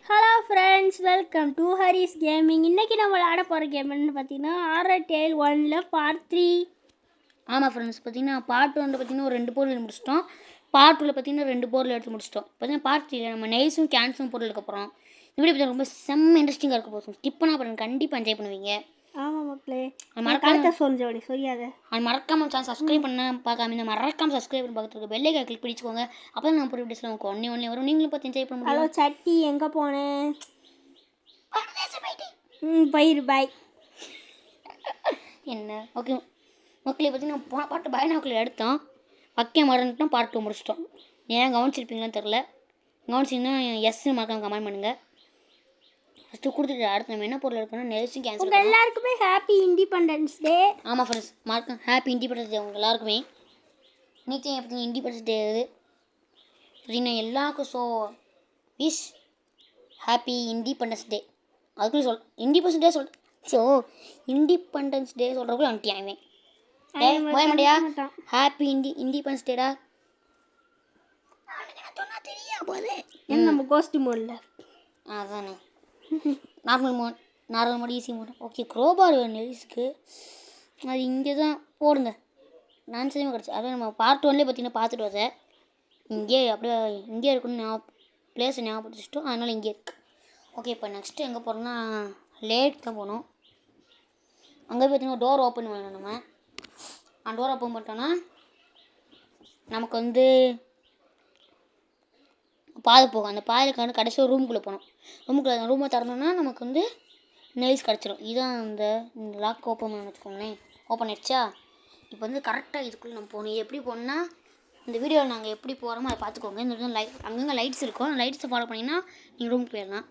Hello friends, welcome to Haris gaming. இன்றைக்கி நம்ம விளையாட போகிற கேம் என்னென்னு பார்த்தீங்கன்னா ஆரர் டேல் 1ல் பார்ட் 3. ஆமாம் ஃப்ரெண்ட்ஸ், பார்த்தீங்கன்னா பார்ட் 1 பார்த்தீங்கன்னா ஒரு 2 பொருள் முடிச்சிட்டோம். பார்ட் 2 பார்த்தீங்கன்னா 2 பொருள் எடுத்து முடிச்சிட்டோம். பார்த்தீங்கன்னா பார்ட் 3 நம்ம நெய்ஸும் கேன்ஸும் பொருள் எடுக்கப்புறம் இந்த வீடியோ பார்த்தீங்கன்னா ரொம்ப செம்ம இன்ட்ரெஸ்டிங்காக இருக்க போகும். ஸ்கிப் பண்ணால் பாருங்கள், கண்டிப்பாக என்ஜாய் பண்ணுவீங்க. ஆமாம் மக்களே, மறக்காம சொல்லுங்க சொல்லாத அது மறக்காமல் சேனல் சப்ஸ்கிரைப் பண்ண பார்க்காம இந்த மறக்காமல் சப்ஸ்கிரைப் பண்ணி பார்த்துட்டு பெல் ஐக்கானை கிளிக் பண்ணிச்சுக்கோங்க. அப்போ தான் நான் போய் வீடியோஸில் உங்களுக்கு ஒன்றே வரும். நீங்களும் பார்த்து என்ஜாய் பண்ண முடியும். ஹலோ சட்டி, எங்கே போனேன்? பயிர் பாய் என்ன ஓகே மக்களே, பார்த்தீங்கன்னா போன பாட்டு பயனாக்களை எடுத்தோம், வைக்க மறந்துட்டோம், பார்ட் 2 முடிச்சிட்டோம். ஏன் கவனிச்சிருப்பீங்களான்னு தெரில. கவனிச்சிங்கன்னா எஸ்ன்னு மறக்காம கமெண்ட் பண்ணுங்கள். ஃபஸ்ட்டு கொடுத்துட்டு அடுத்து நம்ம என்ன பொருள் எடுக்கணும், நெல்ஸும் கேன்சல். உங்கள் எல்லாருக்குமே ஹாப்பி இண்டிபெண்டன்ஸ் டே. ஆமாம் ஃப்ரெண்ட்ஸ், மறக்காம ஹாப்பி இண்டிபெண்டன்ஸ் டே உங்கள் எல்லாருக்குமே. இன்னைக்கு பார்த்தீங்கன்னா இண்டிபெண்டன்ஸ் டே இது பார்த்தீங்கன்னா எல்லாருக்கும். So wish happy independence day. அதுக்குள்ளே இண்டிபெண்டன்ஸ் டே இண்டிபெண்டன்ஸ் டே சொல்கிறப்போ அன்ட்டியாவே போய மாட்டியா. ஹாப்பி இண்டிபெண்டன்ஸ் டேடா. என்ன நம்ம கோஸ்ட் மோடில் அதானே normal mode easy mode. Okay, crowbar வேணும் நெல்ஸுக்கு. அது இங்கே தான் போடுங்க. நான் சரியாக கிடச்சி அதான் நம்ம பார்ட் 1லேயே பார்த்தீங்கன்னா பார்த்துட்டு வந்தேன். இங்கே அப்படியே இங்கே இருக்குன்னு பிளேஸை ஞாபகப்படுத்திட்டோம், அதனால் இங்கே இருக்குது. ஓகே, இப்போ நெக்ஸ்ட்டு எங்கே போகிறோம்னா லேக் தான் போகணும். அங்கே பார்த்தீங்கன்னா டோர் ஓப்பன் பண்ணணும். நம்ம அந்த டோர் ஓப்பன் பண்ணிட்டோன்னா நமக்கு வந்து பாதை போகும். அந்த பாதைக்கு வந்து கடைசியாக ரூமுக்குள்ளே போகணும். ரூமை திறந்தோன்னா நமக்கு வந்து நெல்ஸ் கிடச்சிரும். இதுதான் இந்த லாக் ஓப்பன் பண்ண வச்சுக்கோங்களேன். ஓப்பன் ஆயிடுச்சா? இப்போ வந்து கரெக்டாக இதுக்குள்ளே நம்ம போகணும். எப்படி போகணுன்னா இந்த வீடியோவில் நாங்கள் எப்படி போகிறோமோ அதை பார்த்துக்கோங்க. இந்த அங்கங்கே லைட்ஸ் இருக்கும், லைட்ஸை ஃபாலோ பண்ணிங்கன்னா நீங்கள் ரூமுக்கு போயிடலாம்.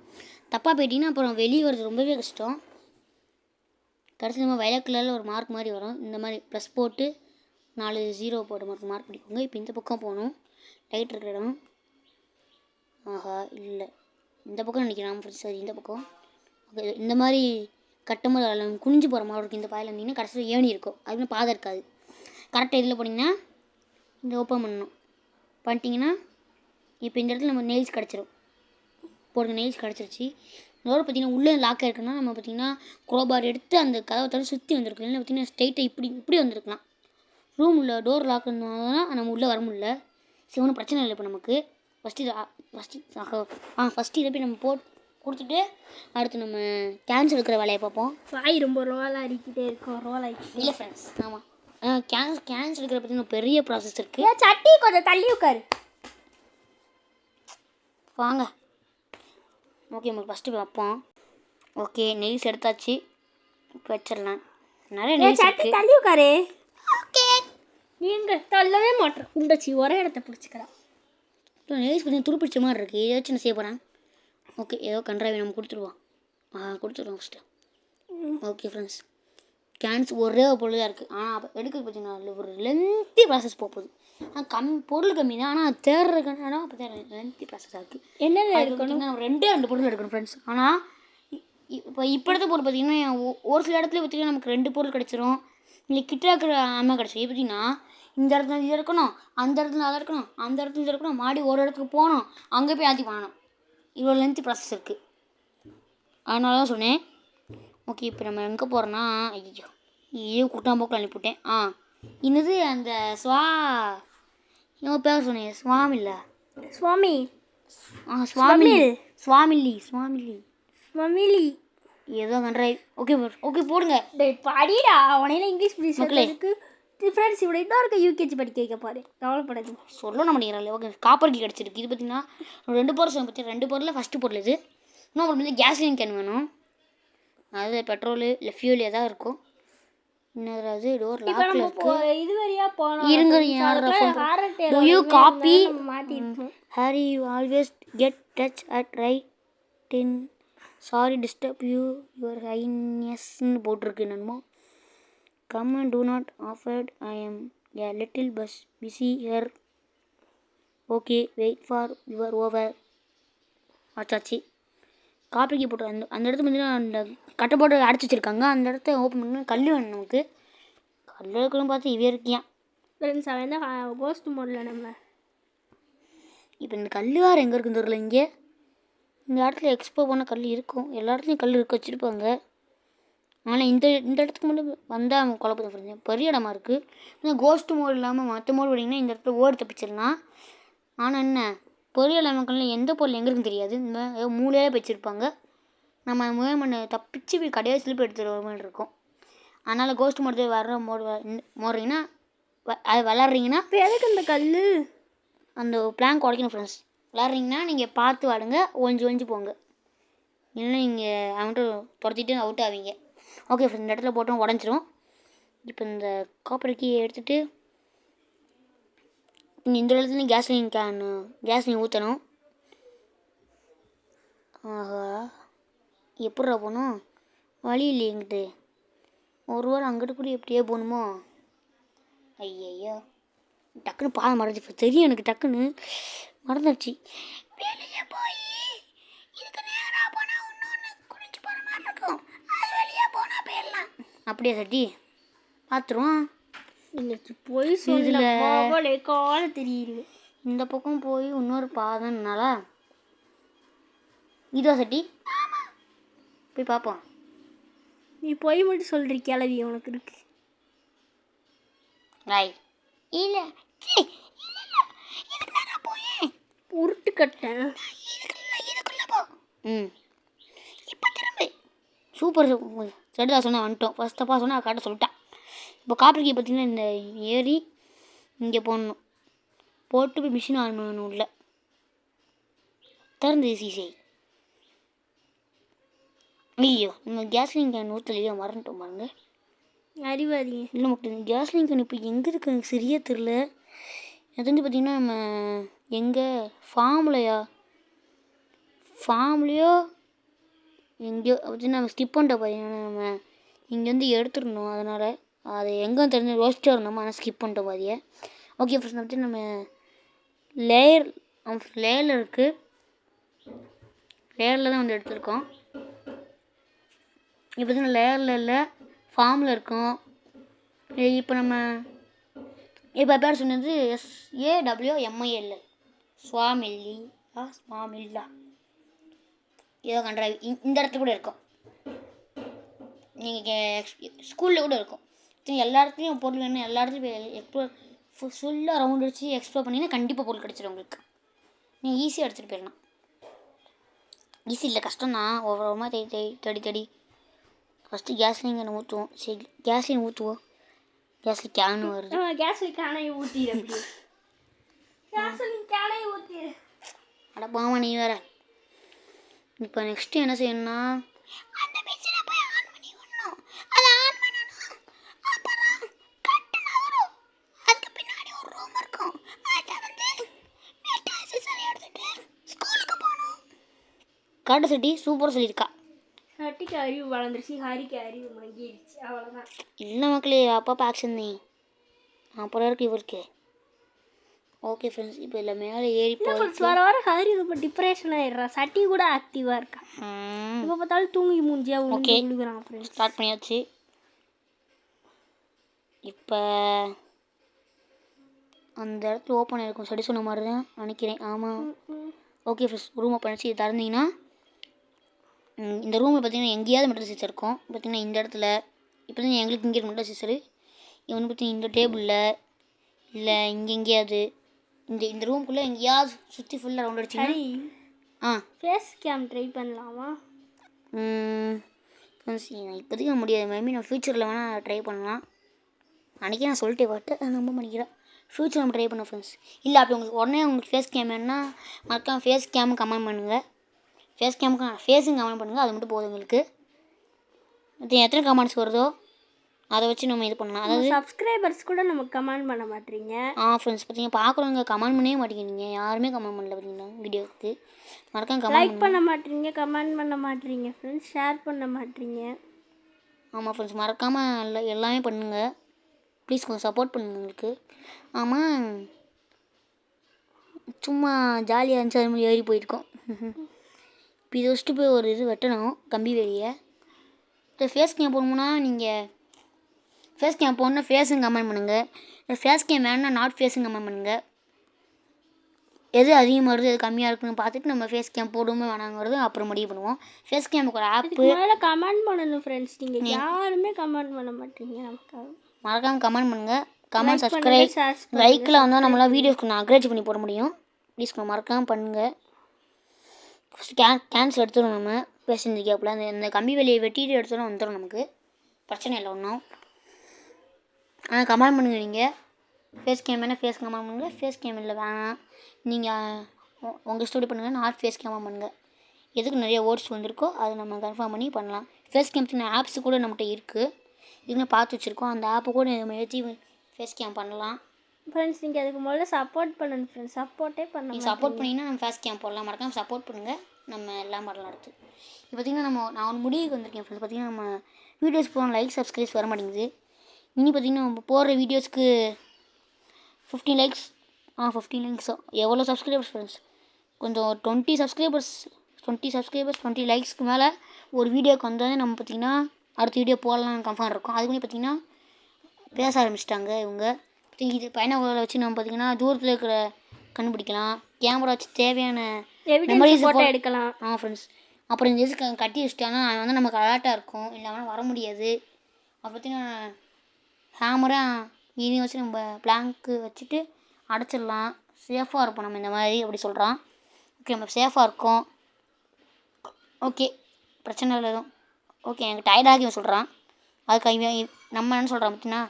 தப்பாக போயிட்டீங்கன்னா அப்புறம் வெளியே வருது ரொம்பவே கஷ்டம். கடைசி நம்ம வயலட் கலரில் ஒரு மார்க் மாதிரி வரும். இந்த மாதிரி ப்ளஸ் போட்டு 4 0 போட்டு மார்க் பண்ணிக்கோங்க. இப்போ இந்த பக்கம் போகணும், லைட் இருக்கிற இடம். ஆஹா இல்லை, இந்த பக்கம் நினைக்கிறேன். சரி, இந்த பக்கம். ஓகே, இந்த மாதிரி கட்டும்போது குனிஞ்சு போகிற மாதிரி இருக்கும். இந்த பாயில் இருந்தீங்கன்னா கடைசியில் ஏணி இருக்கும், அதுக்கு பாதை இருக்காது. கரெக்டாக இதில் போனீங்கன்னா இந்த ஓப்பன் பண்ணிட்டீங்கன்னா இப்போ இந்த இடத்துல நம்ம நெயில்ஸ் கிடச்சிரும். போடுங்க, நெயில்ஸ் கிடச்சிருச்சு. இதோட பார்த்திங்கன்னா உள்ளே லாக்காக இருக்குன்னா நம்ம பார்த்திங்கன்னா க்ரோபார் எடுத்து அந்த கதவை தவிர சுற்றி வந்திருக்கும். இல்லைன்னா பார்த்திங்கன்னா ஸ்ட்ரைட்டாக இப்படி வந்திருக்கலாம். ரூம் உள்ள டோர் லாக் இருந்தால் நம்ம உள்ளே வர முடியல. சரி, ஒன்றும் பிரச்சனை இல்லை. இப்போ நமக்கு ஃபஸ்ட்டு இதை போய் நம்ம கொடுத்துட்டு அடுத்து நம்ம கேன்சல் இருக்கிற வேலையை பார்ப்போம். வாய் ரொம்ப ரோல் அடிக்கிட்டே இருக்கோம். ரோல் ஆகிட்டு இல்லை ஃப்ரெண்ட்ஸ், ஆமாம், கேன்சல் இருக்கிற பார்த்தீங்கன்னா பெரிய ப்ராசஸ் இருக்குது. சட்டி கொஞ்சம் தள்ளி உட்காரு. வாங்க. ஓகே, நம்ம ஃபஸ்ட்டு வைப்போம். ஓகே, நெய்ஸ் எடுத்தாச்சு. இப்போ வச்சிடலாம். நிறைய நெய்ஸ் சட்டி தள்ளி உட்காரு. ஓகே, நீங்கள் தள்ளவே மாட்டோம். உண்டச்சி ஒரே இடத்த பிடிச்சிக்கிறா. நெய்ஸ் பார்த்தீங்கன்னா துருப்பிடிச்ச மாதிரி இருக்குது. இதை வச்சு நான் செய்ய போகிறேன். ஓகே, ஏதோ கன்றாவி நம்ம கொடுத்துருவோம். கொடுத்துருவோம் ஃபஸ்ட்டு. ஓகே ஃப்ரெண்ட்ஸ், கேன்ஸ் ஒரே ஒரு பொருள் தான் இருக்குது. ஆனால் அப்போ எடுக்கிறது பார்த்தீங்கன்னா ஒரு லென்த்தி ப்ராசஸ் போகுது. பொருள் கம்மி தான், ஆனால் தேடுறதுக்கான அப்போ லென்த்தி ப்ராசஸாக இருக்குது. என்ன எடுக்கணும்? நம்ம 2 பொருள் எடுக்கணும் ஃப்ரெண்ட்ஸ். ஆனால் இப்போ எடுத்த பொருள் பார்த்திங்கன்னா ஒரு சில இடத்துல பார்த்திங்கன்னா நமக்கு 2 பொருள் கிடச்சிரும். இல்லை கிட்ட இருக்கிற அம்மா கிடச்சிரும். பார்த்திங்கன்னா இந்த இடத்துல இது இருக்கணும், அந்த இடத்துல அதை இருக்கணும், அந்த இடத்துல இது இருக்கணும், மாடி ஒரு இடத்துக்கு போகணும், அங்கே போய் ஆற்றி பண்ணணும். இவ்வளோ லென்த்தி ப்ராசஸ் இருக்குது. அதனால தான் சொன்னேன். ஓகே, இப்போ நம்ம எங்கே போகிறோன்னா ஐயோ குட்டாம்போக்கில் அனுப்பிவிட்டேன். இன்னது அந்த இவன் பேர் சொன்னேன், சுவாமிலி ஏதோ கன்றாய். ஓகே ஓகே போடுங்க. படிடா, உனையில இங்கிலீஷ் பிடிச்சதுக்கு ஃப்ரெண்ட்ஸ் இவ்வளோ இன்னும் இருக்க யூகேஜி படிக்க வைக்க பாரு. கவலைப்படாது, சொல்ல மாட்டேங்கிறாள். ஓகே, காப்பர் கீ கிடச்சிருக்கு. இது பார்த்தீங்கன்னா 2 பொருள் பற்றி 2 பொருளில் ஃபஸ்ட்டு பொருள் இது. இன்னும் ஒரு வந்து கேஸ்லின் கேன் வேணும். அது பெட்ரோலு இல்லை ஃபியூல் எதாவது இருக்கும். இன்னொரு டோர் லாக்கில் இருக்குது. இது வரையா போனோம். இருங்க, do you copy hurry you always get touch at right in sorry disturb you your ஹைனஸ்ன்னு போட்டிருக்கு. என்னமோ come and do not offered I am a little busy here. Okay, wait for your over. ஆச்சாச்சு. காப்பிக்கு போட்டு அந்த இடத்துல பார்த்தீங்கன்னா அந்த கட்டை போட்டு அடைச்சி வச்சுருக்காங்க. அந்த இடத்த ஓப்பன் பண்ணி கல் வேணும் நமக்கு. கல் இருக்கணும் பார்த்து இவே இருக்கியான் ஃப்ரெண்ட்ஸ். அவன் தான் கோஸ்ட் மோடில் நம்ம. இப்போ இந்த கல் வேறு எங்கே இருக்குன்னு தெரியல. இங்கே இந்த இடத்துல எக்ஸ்ப்ளோர் பண்ண கல் இருக்கும், எல்லா இடத்துலையும் கல் இருக்க வச்சுருப்பாங்க. ஆனால் இந்த இந்த இடத்துக்கு மட்டும் வந்தால் அவங்க குழப்பத்தை புரிஞ்சு பெரிய இடமா இருக்குது. ஆனால் கோஸ்ட் மோட் இல்லாமல் மற்ற மோடு விட்டிங்கன்னா இந்த இடத்துல ஓடி தப்பிச்சிடலாம். ஆனால் என்ன பெரிய இடம்லாம் எந்த பொருள் எங்கே இருக்குன்னு தெரியாது. இந்த மாதிரி மூலையே வச்சுருப்பாங்க. நம்ம முயமண்ணை தப்பிச்சு போய் கடைசியில் போய் எடுத்துகிட்டு வர மாதிரி இருக்கும். அதனால் கோஸ்ட் மோடு வர்ற மோடுறீங்கன்னா அது விளாட்றீங்கன்னா இப்போ எதுக்கு இந்த கல்? அந்த பிளாங்க் உடைக்கணும் ஃப்ரெண்ட்ஸ். விளாட்றீங்கன்னா நீங்கள் பார்த்து வாடுங்க, ஒழிஞ்சு போங்க. இல்லைன்னா நீங்கள் அவன்ட்டு துரத்திட்டு அவுட் ஆவீங்க. ஓகே ஃப்ரெண்ட்ஸ், இந்த இடத்துல போட்டோம் உடஞ்சிரும். இப்போ இந்த காப்பர் கீயை எடுத்துகிட்டு நீங்கள் இந்த இடத்துல கேஸ்லின் ஊற்றணும். ஆஹா, எப்பட்றா போகணும்? வழி இல்லை எங்கிட்டு. ஒரு வாரம் அங்கிட்டு கூட எப்படியே போகணுமோ? ஐயையோ, டக்குன்னு பாதை மறைஞ்சி தெரியும் எனக்கு, டக்குன்னு மறந்துடுச்சு. வெளியே போய் இதுக்கு நேராக போனால் இன்னொன்று குளிச்சு போகிற மாதிரி இருக்கும், அது வெளியே போனால் போயிடலாம். அப்படியே சட்டி பார்த்துருவோம். இன்னைக்கு போய் சொல்ல கால தெரியுது. இந்த பக்கம் போய் இன்னொரு பாதைனால இதோ சட்டி போய் பார்ப்போம். நீ போய் மட்டும் சொல்கிற கிளவி உனக்கு இருக்கு. ராய் இல்லை உருட்டு கட்டேன். ம் இப்போ திரும்ப சூப்பர் சரி தான் சொன்னால் வந்துட்டோம். ஃபஸ்ட் தப்பாக சொன்னால் கரெக்டாக சொல்லிட்டேன். இப்போ காப்பரிக்கை பார்த்திங்கன்னா இந்த ஏறி இங்கே போடணும், போட்டு போய் மிஷின் ஆன் பண்ணணும். உள்ள திறந்து சீசை. ஐயோ, நம்ம கேஸ்லின் கேன் ஊற்றலையோ, மறந்துட்டோம் பாருங்க. அறிவாதீங்க. இல்லை மக்கள், இந்த கேஸ்லின் கேன் இப்போ எங்கே இருக்குது எனக்கு சரியாக தெரில. அது வந்து பார்த்திங்கன்னா நம்ம எங்கே ஃபார்ம்லையோ எங்கேயோ அப்படி நம்ம ஸ்கிப் பண்ணிட்டோம். பார்த்தீங்கன்னா நம்ம இங்கேருந்து எடுத்துடணும். அதனால் அதை எங்கே தெரிஞ்சு ரோஸ்ட்டாக இருந்தோமோ ஆனால் ஸ்கிப் பண்ணிட்டோம் பாதியை. ஓகே ஃபர்ஸ்ட் வந்துட்டு நம்ம லேயரில் இருக்குது, லேயரில் தான் வந்து எடுத்துருக்கோம். இப்போ பார்த்தீங்கன்னா லேயரில் இல்லை, ஃபார்மில் இருக்கும். இப்போ நம்ம இப்போ பேர் சொன்னது SAWMIL ஸ்வாமில்லா ஏதோ கண்ட்ராவி. இந்த இடத்துல கூட இருக்கும், நீங்கள் ஸ்கூலில் கூட இருக்கும். எல்லா இடத்துலையும் பொருள் வேணும், எல்லா இடத்துலையும் எக்ஸ்ப்ளோர் ஃபுல்லாக ரவுண்ட் அடிச்சு எக்ஸ்ப்ளோர் பண்ணிங்கன்னா கண்டிப்பாக பொருள் கிடச்சிடும் உங்களுக்கு. நீங்கள் ஈஸியாக எடுத்துகிட்டு போயிடலாம். ஈஸி இல்லை, கஷ்டம் தான். ஒவ்வொருமா தேடி ஃபஸ்ட்டு கேஸ்லின் ஊற்றுவோம். சரி, கேஸ்லின் ஊற்றுவோம். கேஸ்லின் கேனு வருது. கேஸ்லின் கேனை ஊற்றிடு. கேஸ்லின் கேனை ஊற்றிடு. அட பாமா, நீ வேற. இப்போ நெக்ஸ்ட்டு என்ன செய்யணும்னா அந்த மிஷினை போய் ஆன் பண்ணி விடணும். அதை ஆன் பண்ணணும், அப்புறம் கட்டணம் வரும். அதுக்கு பின்னாடி ஒரு ரூம் இருக்கும், அதை வந்து சரி எடுத்துட்டு ஸ்கூலுக்கு போகணும். கரெக்டாக சட்டி சூப்பராக சொல்லியிருக்கா. சட்டிக்கு அறிவு வளர்ந்துருச்சு, ஹரிக்கு அறிவு மங்கிடுச்சு, அவ்வளோதான். இல்லை மக்களே, அப்பப்போ ஆக்ஷன் தான் அப்புறம் இருக்கு இவருக்கு. ஓகே ஃப்ரெண்ட்ஸ், இப்போ இல்லை மேலே ஏறி போய் வர ஹரி ரொம்ப டிப்ரெஷன் ஆயிடுறா. சட்டி கூட ஆக்டிவாக இருக்கா. இப்போ பார்த்தாலும் தூங்கி மூஞ்சியா விழுகுறான். ஃப்ரெண்ட்ஸ் ஸ்டார்ட் பண்ணியாச்சு. இப்போ அந்த இடத்துல ஓப்பன் ஆகிருக்கும், சரி சொன்ன மாதிரி தான் நினைக்கிறேன். ஆமாம், ஓகே ஃப்ரெண்ட்ஸ், ரூம் ஓப்பன் ஆச்சு. திறந்தீங்கன்னா இந்த ரூமில் பார்த்தீங்கன்னா எங்கேயாவது மெட்டல் சீசர் இருக்கும். பார்த்தீங்கன்னா இந்த இடத்துல இப்போ தான் எங்களுக்கு இங்கே மெட்டல் சீசரு. இவன் பார்த்தீங்கன்னா இந்த டேபிளில் இல்லை இங்கே எங்கேயாவது இந்த ரூம்குள்ளே எங்கேயாவது சுற்றி ஃபுல்லாக ரவுண்ட் அடிச்சிங்கன்னா ஃபேஸ் கேம் ட்ரை பண்ணலாமா? இப்போதைக்கு முடியாது. மேபி நான் ஃப்யூச்சரில் வேணால் ட்ரை பண்ணலாம். அன்றைக்கி நான் சொல்லிட்டே பார்த்து நம்ப பண்ணிக்கிறேன். ஃப்யூச்சர் நம்ம ட்ரை பண்ணோம் ஃப்ரெண்ட்ஸ். இல்லை அப்படி உங்களுக்கு உடனே உங்களுக்கு ஃபேஸ் கேம் வேணுன்னா மறக்காம ஃபேஸ் கேமு கமெண்ட் பண்ணுங்கள். ஃபேஸும் கமெண்ட் பண்ணுங்கள், அது மட்டும் போதும் உங்களுக்கு. எத்தனை கமெண்ட்ஸ் வருதோ அதை வச்சு நம்ம இது பண்ணலாம். அதாவது சப்ஸ்கிரைபர்ஸ் கூட நமக்கு கமெண்ட் பண்ண மாட்டீங்க. ஃப்ரெண்ட்ஸ் பார்த்தீங்கன்னா பார்க்குறவங்க கமெண்ட் பண்ணவே மாட்டேங்கிறீங்க. யாருமே கமெண்ட் பண்ணல பார்த்தீங்கன்னா வீடியோவுக்கு. மறக்காம லைக் பண்ண மாட்டீங்க, கமெண்ட் பண்ண மாட்டீங்க ஃப்ரெண்ட்ஸ், ஷேர் பண்ண மாட்டீங்க. ஆமாம் ஃப்ரெண்ட்ஸ், மறக்காமல் எல்லாமே பண்ணுங்கள் ப்ளீஸ். கொஞ்சம் சப்போர்ட் பண்ணுங்கள் உங்களுக்கு. ஆமாம், சும்மா ஜாலியாக இருந்துச்சு, அது மாதிரி ஏறி போயிருக்கோம். இப்போ இதை வச்சுட்டு போய் ஒரு இது வெட்டணும், கம்பி வேலியை. இப்போ ஃபேஸ் கேம் போகணும்னா நீங்கள் ஃபேஸ் கேம் போகணுன்னா ஃபேஸும் கமெண்ட் பண்ணுங்கள். இல்லை ஃபேஸ் கேம் வேணும்னா நாட் ஃபேஸும் கமெண்ட் பண்ணுங்கள். எது அதிகமாக வருது எது கம்மியாக இருக்குன்னு பார்த்துட்டு நம்ம ஃபேஸ் கேம் போடுவோமே வேணாங்கிறது அப்புறம் முடிவு பண்ணுவோம். ஃபேஸ் கேமுக்கு ஒரு ஆப்பு முதல்ல கமெண்ட் பண்ணணும் ஃப்ரெண்ட்ஸ். நீங்கள் யாருமே கமெண்ட் பண்ண மாட்டீங்க நமக்காக. மறக்காமல் கமெண்ட் பண்ணுங்கள். கமெண்ட் சப்ஸ்கிரைப் லைக்கில் வந்தால் நம்மளால் வீடியோஸ்க்கு நான் அக்ரேஜ் பண்ணி போட முடியும். ப்ளீஸ் மறக்காமல் பண்ணுங்கள். ஃபஸ்ட்டு கேன்சல் எடுத்துடும் நம்ம பேசுறது கேப்பில் அந்த கம்பி வேலையை வெட்டிட்டு எடுத்தாலும் வந்துடும் நமக்கு. பிரச்சனை இல்லை ஒன்றும். ஆனால் கமெண்ட் பண்ணுங்கள். நீங்கள் ஃபேஸ் கேம் வேணால் ஃபேஸ் கமெண்ட் பண்ணுங்கள். ஃபேஸ் கேம் இல்லை வேணாம் நீங்கள் உங்கள் ஸ்டோரி பண்ணுங்கள். நான் ஃபேஸ் கேமாக பண்ணுங்கள். எதுக்கு நிறைய ஓட்ஸ் வந்திருக்கோ அதை நம்ம கன்ஃபார்ம் பண்ணி பண்ணலாம். ஃபேஸ் கேம் ஆப்ஸ் கூட நம்மகிட்ட இருக்குது. இதுன்னு பார்த்து வச்சுருக்கோம். அந்த ஆப்பை கூட நம்ம ஏற்றி ஃபேஸ் கேம் பண்ணலாம். ஃப்ரெண்ட்ஸ் நீங்கள் அதுக்கு முதல்ல சப்போர்ட் பண்ணணும் ஃப்ரெண்ட்ஸ். சப்போர்ட்டே பண்ணணும். நீங்கள் சப்போர்ட் பண்ணிங்கன்னா நம்ம ஃபேஸ் கேம் போடலாம். மறக்காமல் சப்போர்ட் பண்ணுங்கள். நம்ம எல்லாம் பண்ணலாம். அடுத்து இப்போ பார்த்திங்கன்னா நான் ஒரு முடிவுக்கு வந்திருக்கேன் ஃப்ரெண்ட்ஸ். பார்த்திங்கன்னா நம்ம வீடியோஸ் போகிறோம் லைக் சப்ஸ்கிரைப்ஸ் வர மாட்டேங்குது. இனி பார்த்திங்கன்னா நம்ம போடுற வீடியோஸ்க்கு 15 லைக்ஸ் 15 லைக்ஸ் எவ்வளோ சப்ஸ்கிரைபர்ஸ் ஃப்ரெண்ட்ஸ் கொஞ்சம் 20 சப்ஸ்கிரைபர்ஸ் 20 லைக்ஸ்க்கு மேலே ஒரு வீடியோக்கு வந்தாலே நம்ம பார்த்திங்கன்னா அடுத்த வீடியோ போடலாம் கன்ஃபார்ம் இருக்கும். அதுக்கு பார்த்திங்கன்னா பேச ஆரம்பிச்சிட்டாங்க இவங்க. இது பயணங்களை வச்சு நம்ம பார்த்திங்கன்னா தூரத்தில் இருக்கிற கண்டுபிடிக்கலாம். கேமரா வச்சு தேவையான மெமரிஸ் ஃபோட்டோ எடுக்கலாம். ஃப்ரெண்ட்ஸ் அப்புறம் இந்த இது கட்டி வச்சுட்டாங்கன்னா அது வந்து நமக்கு அலர்ட்டாக இருக்கும். இல்லாமல் வர முடியாது. அப்போ பார்த்திங்கன்னா கேமரா இனி வச்சு நம்ம பிளாங்க்கு வச்சுட்டு அடைச்சிடலாம். சேஃபாக இருப்போம் நம்ம இந்த மாதிரி அப்படி சொல்கிறான். ஓகே நம்ம சேஃபாக இருக்கோம். ஓகே பிரச்சனை இல்லை எதுவும். ஓகே எனக்கு டயர்டாகி சொல்கிறான். அதுக்கு நம்ம என்ன சொல்கிறான் பார்த்தீங்கன்னா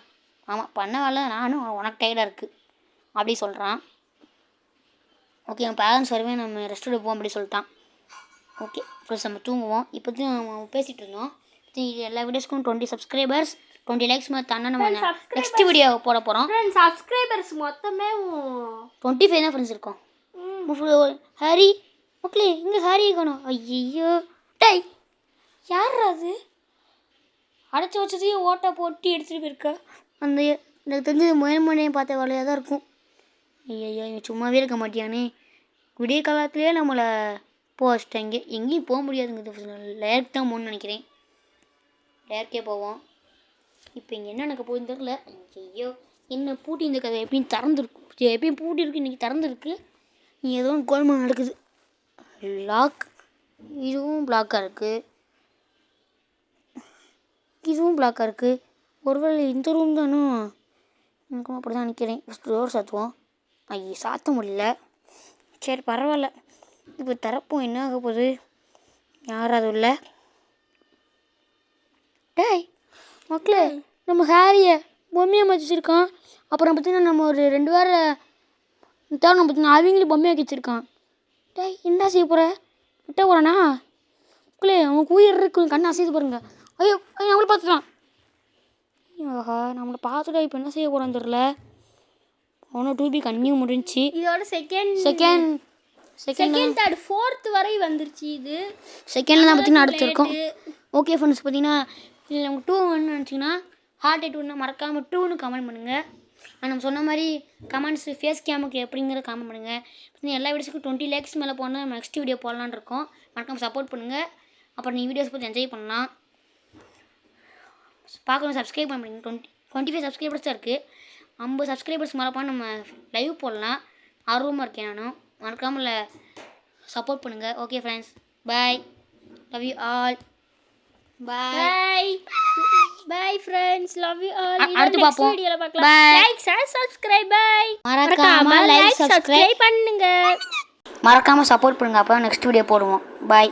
ஆமாம் பண்ண வேலை நானும் உனக்கு டயர்டாக இருக்குது அப்படி சொல்கிறான். ஓகே என் பேரண்ட்ஸ் வரவே நம்ம ரெஸ்ட் எடுப்போம் அப்படி சொல்லிட்டான். ஓகே ஃபர்ஸ்ட் நம்ம தூங்குவோம். இப்போதையும் நம்ம பேசிகிட்டு இருந்தோம். எல்லா வீடியோஸ்க்கும் 20 சப்ஸ்கிரைபர்ஸ் 20 லைக்ஸ் மாதிரி தானே நம்ம நெக்ஸ்ட் வீடியோ போட போகிறோம். சப்ஸ்கிரைபர்ஸ் மொத்தமே 25 தான் ஃப்ரெண்ட்ஸ் இருக்கோம். ஹரி மக்களே இங்கே ஹரி இருக்கணும். ஐயோ டை யார் அது அடைச்சி வச்சதையும் ஓட்டை போட்டு எடுத்துகிட்டு போயிருக்கா. அந்த எனக்கு தெரிஞ்சு முயல்மனையும் பார்த்த வேலையாக தான் இருக்கும். ஐயோ இவன் சும்மாவே இருக்க மாட்டியானே. விடிய காலத்துலேயே நம்மளை வச்சுட்டாங்க. எங்கேயும் போக முடியாதுங்க. லேருக்கு தான் போகணுன்னு நினைக்கிறேன். லேருக்கே போவோம். இப்போ இங்கே என்ன நடக்க போகுதுன்னு தெரியல. ஐயோ என்ன பூட்டி இந்த கதை எப்பயும் திறந்துருக்கும். எப்பயும் பூட்டி இருக்கு. இன்றைக்கி திறந்துருக்கு. ஏதோ கோல்மால் நடக்குது. லாக் இதுவும் பிளாக்காக இருக்குது. இதுவும் பிளாக்காக இருக்குது. ஒருவேளை இந்த ரூம் தானும் எனக்கும் அப்படி தான் நினைக்கிறேன். ஃபஸ்ட் டோர் சாத்துவோம். ஐயோ சாத்த முடியல. சரி பரவாயில்ல. இப்போ திறப்போம். என்ன ஆக போகுது யாராவது இல்லை. டேய் மக்களே நம்ம ஹேரியை பொம்மையாக வச்சுருக்கான். அப்புறம் பார்த்திங்கன்னா நம்ம ஒரு 2 வாரம் தேவை பார்த்திங்கன்னா அவங்களும் பொம்மையாக்கி வச்சுருக்கான். டேய் என்ன செய்ய போகிற விட்ட போகிறானா மக்களே அவன் உயிர் இருக்கு. கண்ணை அசைது பாருங்க. ஐயோ நம்மளை பார்த்துட்டான். ஆஹா நம்மளை பார்த்துட்டா இப்போ என்ன செய்ய போகிறான்னு தெரில. அவனும் 2B கண்ணியும் முடிஞ்சு இதோட செகண்ட் தேர்ட் ஃபோர்த் வரை வந்துருச்சு. இது செகண்டில் தான் பார்த்திங்கன்னா அடுத்திருக்கோம். ஓகே ஃப்ரெண்ட்ஸ் பார்த்திங்கன்னா இதில் நமக்கு 2 நினச்சிங்கன்னா ஹார்ட் ரேட் ஒன்று மறக்காமல் 2ன்னு கமெண்ட் பண்ணுங்கள். நம்ம சொன்ன மாதிரி கமெண்ட்ஸ் ஃபேஸ் கேமுக்கு எப்படிங்கிற கமெண்ட் பண்ணுங்கள். எல்லா வீடியோஸுக்கும் 20 லைக்ஸ் மேலே போனால் நம்ம நெக்ஸ்ட் வீடியோ போடலான்னு இருக்கோம். மறக்காமல் சப்போர்ட் பண்ணுங்கள். அப்புறம் நீங்கள் வீடியோஸ் பார்த்து என்ஜாய் பண்ணலாம். பார்க்கணும் சப்ஸ்கிரைப் பண்ண முடியுங்க. 25 சப்ஸ்கிரைபர்ஸ் தான் இருக்குது. 50 சப்ஸ்கிரைபர்ஸ் மேலே நம்ம லைவ் போடலாம். ஆர்வமாக இருக்கேன் நானும். மறக்காமல் சப்போர்ட் பண்ணுங்கள். Okay friends bye. Love you all. Bye friends, love you all. அடுத்து பாப்போம். Like, share, subscribe. Bye. மறக்காம லைக் subscribe பண்ணுங்க. மறக்காம சப்போர்ட் பண்ணுங்க. அப்போ நெக்ஸ்ட் வீடியோ போடுவோம். பாய்.